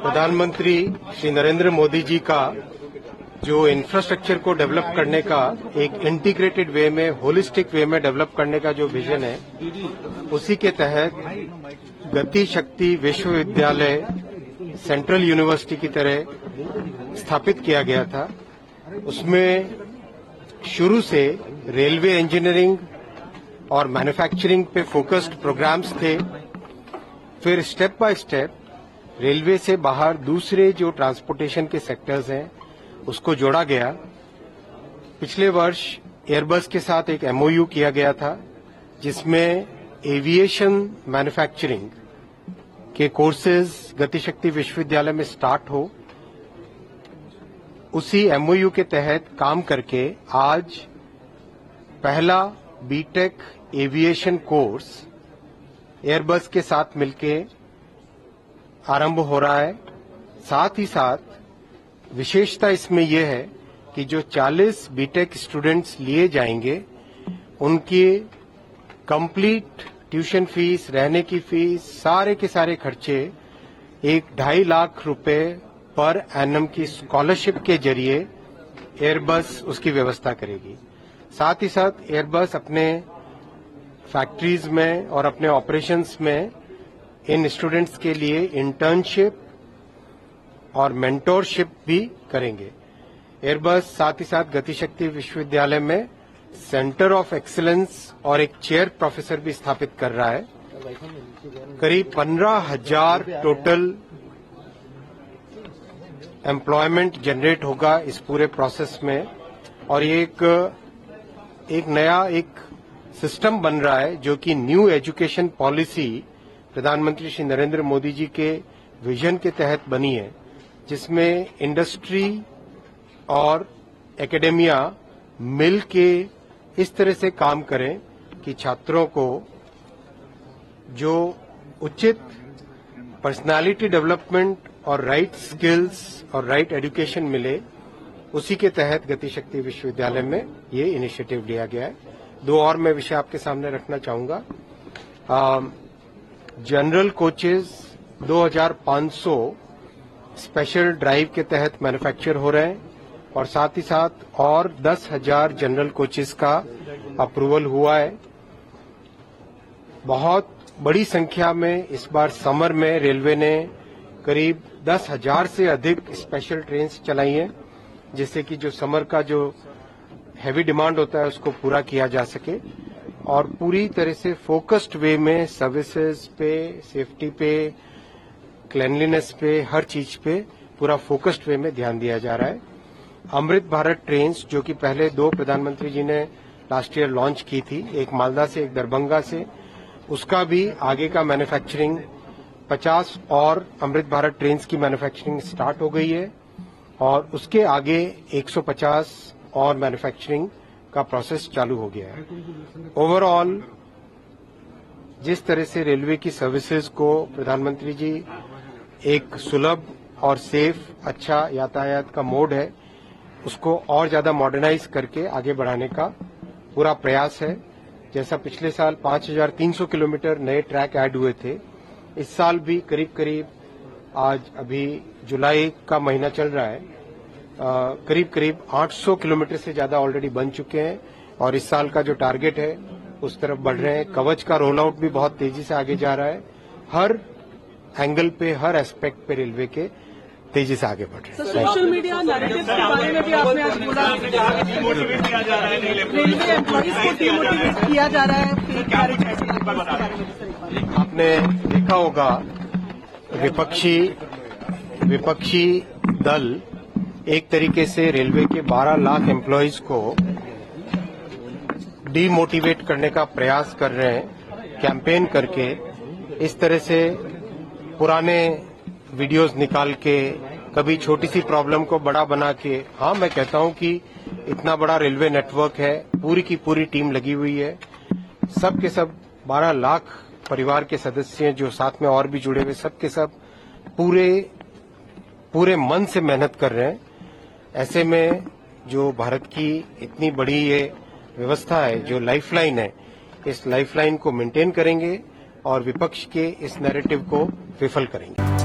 प्रधानमंत्री श्री नरेंद्र मोदी जी का जो इंफ्रास्ट्रक्चर को डेवलप करने का एक इंटीग्रेटेड वे में, होलिस्टिक वे में डेवलप करने का जो विजन है, उसी के तहत गति शक्ति विश्वविद्यालय सेंट्रल यूनिवर्सिटी की तरह स्थापित किया गया था। उसमें शुरू से रेलवे इंजीनियरिंग और मैन्युफैक्चरिंग पे फोकस्ड प्रोग्राम्स थे। फिर स्टेप बाय स्टेप रेलवे से बाहर दूसरे जो ट्रांसपोर्टेशन के सेक्टर्स हैं उसको जोड़ा गया। पिछले वर्ष एयरबस के साथ एक एमओयू किया गया था जिसमें एविएशन मैन्युफैक्चरिंग के कोर्सेज गतिशक्ति विश्वविद्यालय में स्टार्ट हो। उसी एमओयू के तहत काम करके आज पहला बीटेक एविएशन कोर्स एयरबस के साथ मिलके आरंभ हो रहा है। साथ ही साथ विशेषता इसमें यह है कि जो 40 बीटेक स्टूडेंट्स लिए जाएंगे उनकी कंप्लीट ट्यूशन फीस, रहने की फीस, सारे के सारे खर्चे 1.5 लाख रुपए पर एनम की स्कॉलरशिप के जरिए एयरबस उसकी व्यवस्था करेगी। साथ ही साथ एयरबस अपने फैक्ट्रीज में और अपने ऑपरेशंस में इन स्टूडेंट्स के लिए इंटर्नशिप और मेंटोरशिप भी करेंगे। एयरबस साथ ही साथ गतिशक्ति विश्वविद्यालय में सेंटर ऑफ एक्सीलेंस और एक चेयर प्रोफेसर भी स्थापित कर रहा है। करीब 15,000 टोटल एम्प्लॉयमेंट जनरेट होगा इस पूरे प्रोसेस में। और ये एक नया सिस्टम बन रहा है जो कि न्यू एजुकेशन पॉलिसी प्रधानमंत्री श्री नरेंद्र मोदी जी के विजन के तहत बनी है, जिसमें इंडस्ट्री और एकेडेमिया मिल के इस तरह से काम करें कि छात्रों को जो उचित पर्सनालिटी डेवलपमेंट और राइट स्किल्स और राइट एजुकेशन मिले, उसी के तहत गतिशक्ति विश्वविद्यालय में ये इनिशिएटिव लिया गया है। 2 और मैं विषय आपके सामने रखना चाहूंगा। जनरल कोचेज 2500 स्पेशल ड्राइव के तहत मैन्युफैक्चर हो रहे हैं और साथ ही साथ और 10,000 जनरल कोचेज का अप्रूवल हुआ है। बहुत बड़ी संख्या में इस बार समर में रेलवे ने करीब 10,000 से अधिक स्पेशल ट्रेन चलाई हैं, जिससे कि जो समर का जो हैवी डिमांड होता है उसको पूरा किया जा सके और पूरी तरह से फोकस्ड वे में सर्विसेज पे, सेफ्टी पे, क्लीनलीनेस पे, हर चीज पे पूरा फोकस्ड वे में ध्यान दिया जा रहा है। अमृत भारत ट्रेन्स जो कि पहले 2 प्रधानमंत्री जी ने लास्ट ईयर लॉन्च की थी, एक मालदा से एक दरभंगा से, उसका भी आगे का मैन्युफैक्चरिंग 50 और अमृत भारत ट्रेन्स की मैन्युफैक्चरिंग स्टार्ट हो गई है और उसके आगे 150 और मैन्युफैक्चरिंग का प्रोसेस चालू हो गया है। ओवरऑल जिस तरह से रेलवे की सर्विसेज को प्रधानमंत्री जी एक सुलभ और सेफ अच्छा यातायात का मोड है, उसको और ज्यादा मॉडर्नाइज करके आगे बढ़ाने का पूरा प्रयास है। जैसा पिछले साल 5,300 किलोमीटर नए ट्रैक ऐड हुए थे, इस साल भी करीब करीब, आज अभी जुलाई का महीना चल रहा है, करीब करीब 800 किलोमीटर से ज्यादा ऑलरेडी बन चुके हैं और इस साल का जो टारगेट है उस तरफ बढ़ रहे हैं। कवच का रोल आउट भी बहुत तेजी से आगे जा रहा है। हर एंगल पे, हर एस्पेक्ट पे रेलवे के तेजी से आगे बढ़ रहे हैं। सोशल मीडिया नैरेटिव के बारे में भी आपने आज बोला, रेलवे एम्प्लॉइज को डिमोटिवेट किया जा रहा है। आपने देखा होगा विपक्षी दल एक तरीके से रेलवे के 12 लाख एम्प्लॉइज को डीमोटिवेट करने का प्रयास कर रहे हैं, कैंपेन करके इस तरह से पुराने वीडियोस निकाल के, कभी छोटी सी प्रॉब्लम को बड़ा बना के। हाँ, मैं कहता हूं कि इतना बड़ा रेलवे नेटवर्क है, पूरी की पूरी टीम लगी हुई है, सब के सब 12 लाख परिवार के सदस्य जो साथ में और भी जुड़े हुए, सब के सब पूरे मन से मेहनत कर रहे हैं। ऐसे में जो भारत की इतनी बड़ी ये व्यवस्था है, जो लाइफलाइन है, इस लाइफलाइन को मेंटेन करेंगे और विपक्ष के इस नैरेटिव को विफल करेंगे।